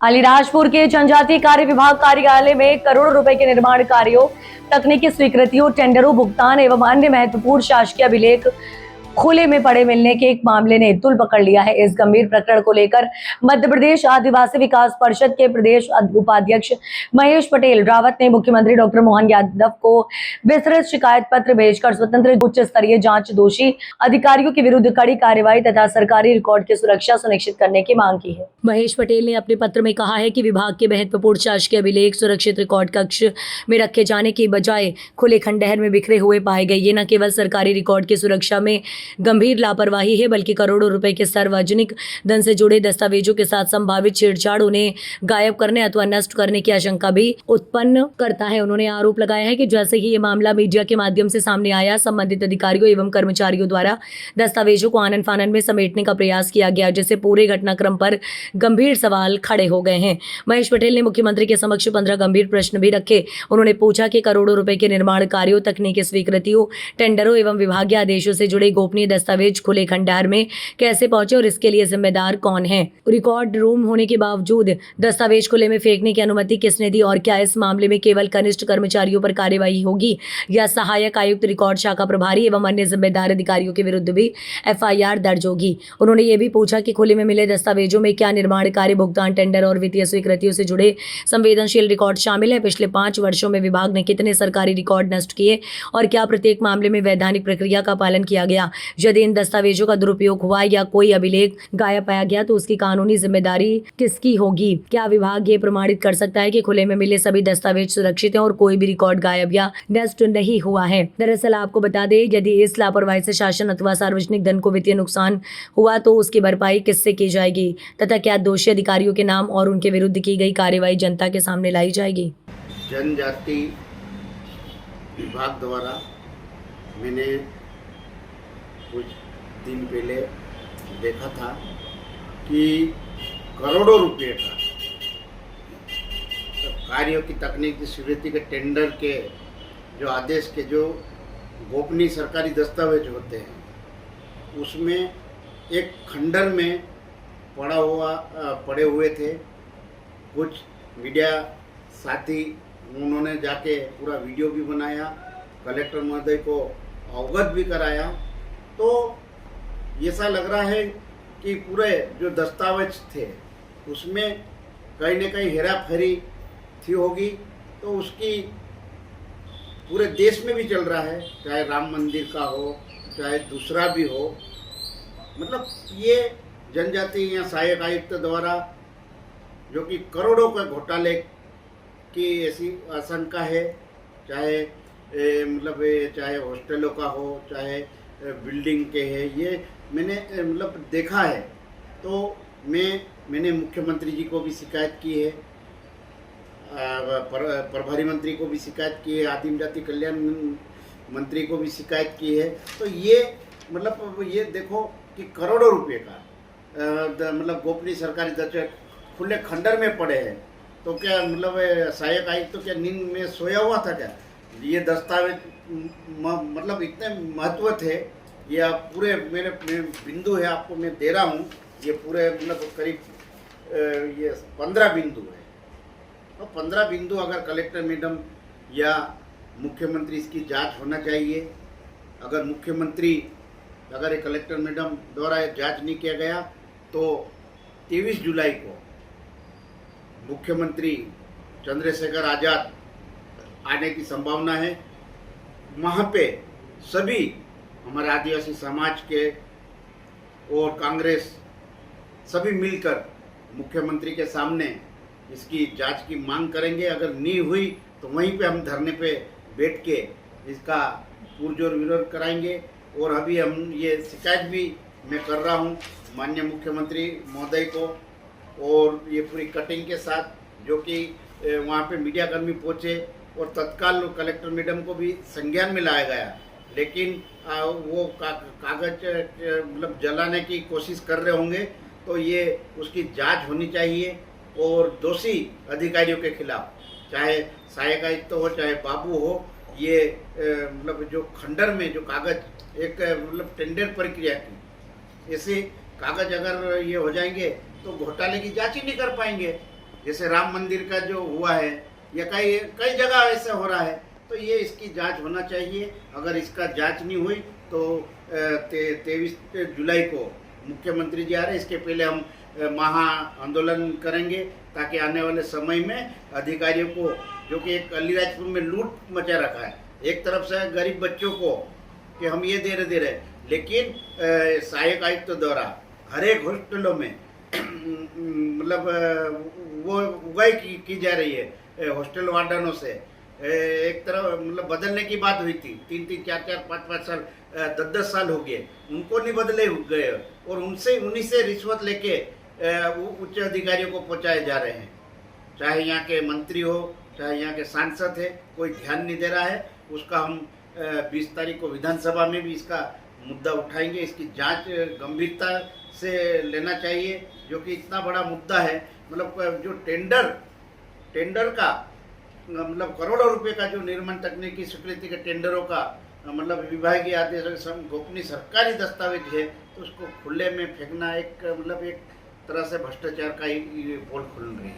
अलीराजपुर के जनजातीय कार्य विभाग कार्यालय में करोड़ों रुपए के निर्माण कार्यों, तकनीकी स्वीकृतियों, टेंडरों, भुगतान एवं अन्य महत्वपूर्ण शासकीय अभिलेख खुले में पड़े मिलने के एक मामले ने तूल पकड़ लिया है। इस गंभीर प्रकरण को लेकर मध्य प्रदेश आदिवासी विकास परिषद के प्रदेश उपाध्यक्ष महेश पटेल रावत ने मुख्यमंत्री डॉक्टर मोहन यादव को विस्तृत शिकायत पत्र भेजकर स्वतंत्र उच्च स्तरीय जांच, दोषी अधिकारियों के विरुद्ध कड़ी कार्रवाई तथा सरकारी रिकॉर्ड की सुरक्षा सुनिश्चित करने की मांग की है। महेश पटेल ने अपने पत्र में कहा है कि विभाग के महत्वपूर्ण शासकीय अभिलेख सुरक्षित रिकॉर्ड कक्ष में रखे जाने की बजाय खुले खंडहर में बिखरे हुए पाए गए। ये न केवल सरकारी रिकॉर्ड की सुरक्षा में गंभीर लापरवाही है, बल्कि करोड़ों रुपए के सार्वजनिक धन से जुड़े दस्तावेजों के साथ संभावित छेड़छाड़, उन्हें गायब करने अथवा नष्ट करने की आशंका भी उत्पन्न करता है। उन्होंने आरोप लगाया है कि जैसे ही ये मामला मीडिया के माध्यम से सामने आया, संबंधित अधिकारियों एवं कर्मचारियों द्वारा दस्तावेजों को आनन फानन में समेटने का प्रयास किया गया, जिससे पूरे घटनाक्रम पर गंभीर सवाल खड़े हो गए हैं। महेश पटेल ने मुख्यमंत्री के समक्ष 15 गंभीर प्रश्न भी रखे। उन्होंने पूछा कि करोड़ों रुपए के निर्माण कार्यों, तकनीकी स्वीकृतियों, टेंडरों एवं विभागीय आदेशों से जुड़े गोपनीय दस्तावेज खुले खंडहर में कैसे पहुंचे और इसके लिए जिम्मेदार कौन है? रिकॉर्ड रूम होने के बावजूद दस्तावेज खुले में फेंकने की अनुमति किसने दी? और क्या इस मामले में केवल कनिष्ठ कर्मचारियों पर कार्यवाही होगी या सहायक आयुक्त, रिकॉर्ड शाखा प्रभारी एवं अन्य जिम्मेदार अधिकारियों के विरुद्ध भी FIR दर्ज होगी? उन्होंने ये भी पूछा कि खुले में मिले दस्तावेजों में क्या निर्माण कार्य, भुगतान, टेंडर और वित्तीय स्वीकृतियों से जुड़े संवेदनशील रिकॉर्ड शामिल है? पिछले 5 वर्षों में विभाग ने कितने सरकारी रिकॉर्ड नष्ट किए और क्या प्रत्येक मामले में वैधानिक प्रक्रिया का पालन किया गया? यदि इन दस्तावेजों का दुरुपयोग हुआ या कोई अभिलेख गायब पाया गया तो उसकी कानूनी जिम्मेदारी किसकी होगी? क्या विभाग ये प्रमाणित कर सकता है कि खुले में मिले सभी दस्तावेज सुरक्षित हैं और कोई भी रिकॉर्ड गायब या नष्ट नहीं हुआ है? दरअसल आपको बता दें, यदि इस लापरवाही से शासन अथवा सार्वजनिक धन को वित्तीय नुकसान हुआ तो उसकी भरपाई किससे की जाएगी तथा क्या दोषी अधिकारियों के नाम और उनके विरुद्ध की गई कार्रवाई जनता के सामने लाई जाएगी? जनजाति विभाग द्वारा मैंने कुछ दिन पहले देखा था कि करोड़ों रुपए का कार्यों की तकनीकी स्वीकृति के टेंडर के जो आदेश के जो गोपनीय सरकारी दस्तावेज होते हैं, उसमें एक खंडर में पड़े हुए थे। कुछ मीडिया साथी उन्होंने जाके पूरा वीडियो भी बनाया, कलेक्टर महोदय को अवगत भी कराया। तो ऐसा लग रहा है कि पूरे जो दस्तावेज थे उसमें कहीं न कहीं हेरा फेरी थी होगी। तो उसकी पूरे देश में भी चल रहा है, चाहे राम मंदिर का हो, चाहे दूसरा भी हो। मतलब ये जनजाति या सहायक आयुक्त द्वारा जो कि करोड़ों के घोटाले की ऐसी आशंका है, चाहे चाहे हॉस्टलों का हो, चाहे बिल्डिंग के है, ये मैंने देखा है। तो मैंने मुख्यमंत्री जी को भी शिकायत की है, प्रभारी मंत्री को भी शिकायत की है, आदिम जाति कल्याण मंत्री को भी शिकायत की है। तो ये ये देखो कि करोड़ों रुपए का गोपनीय सरकारी दस्तावेज खुले खंडर में पड़े हैं। तो क्या सहायक आयुक्त तो क्या नींद में सोया हुआ था क्या? ये दस्तावेज इतने महत्व थे। ये पूरे मेरे बिंदु है, आपको मैं दे रहा हूँ। ये पूरे करीब ये 15 बिंदु है। तो 15 बिंदु अगर कलेक्टर मैडम या मुख्यमंत्री इसकी जांच होना चाहिए। अगर ये कलेक्टर मैडम द्वारा जांच नहीं किया गया तो 23 जुलाई को मुख्यमंत्री चंद्रशेखर आजाद आने की संभावना है। वहाँ पे सभी हमारे आदिवासी समाज के और कांग्रेस सभी मिलकर मुख्यमंत्री के सामने इसकी जांच की मांग करेंगे। अगर नहीं हुई तो वहीं पे हम धरने पे बैठ के इसका पुरजोर विरोध कराएंगे। और अभी हम ये शिकायत भी मैं कर रहा हूँ माननीय मुख्यमंत्री महोदय को, और ये पूरी कटिंग के साथ जो कि वहाँ पे मीडियाकर्मी पहुँचे और तत्काल कलेक्टर मैडम को भी संज्ञान में लाया गया। लेकिन वो कागज जलाने की कोशिश कर रहे होंगे। तो ये उसकी जांच होनी चाहिए और दोषी अधिकारियों के खिलाफ, चाहे सहायक आयुक्त हो, चाहे बाबू हो, ये जो खंडर में जो कागज एक टेंडर प्रक्रिया की ऐसे कागज अगर ये हो जाएंगे तो घोटाले की जांच ही नहीं कर पाएंगे। जैसे राम मंदिर का जो हुआ है या कई कई जगह ऐसा हो रहा है, तो ये इसकी जांच होना चाहिए। अगर इसका जांच नहीं हुई तो 23 जुलाई को मुख्यमंत्री जी आ रहे हैं, इसके पहले हम महा आंदोलन करेंगे ताकि आने वाले समय में अधिकारियों को, जो कि एक अलीराजपुर में लूट मचा रखा है, एक तरफ से गरीब बच्चों को कि हम ये दे रहे, लेकिन सहायक आयुक्त द्वारा हर एक हॉस्टलों में मतलब वो उगाई की जा रही है हॉस्टल वार्डनों से। एक तरफ मतलब बदलने की बात हुई थी, 3-3, 4-4, 5-5 साल, 10-10 साल हो गए, उनको नहीं बदले गए और उन्हीं से रिश्वत लेके उच्च अधिकारियों को पहुंचाए जा रहे हैं। चाहे यहाँ के मंत्री हो, चाहे यहाँ के सांसद है, कोई ध्यान नहीं दे रहा है। उसका हम 20 तारीख को विधानसभा में भी इसका मुद्दा उठाएंगे। इसकी जांच गंभीरता से लेना चाहिए, जो कि इतना बड़ा मुद्दा है। मतलब जो टेंडर का मतलब करोड़ों रुपए का जो निर्माण तकनीकी स्वीकृति के टेंडरों का मतलब विभागीय आदेश गोपनीय सरकारी दस्तावेज है, तो उसको खुले में फेंकना एक मतलब एक तरह से भ्रष्टाचार का ही पोल खुल रही है।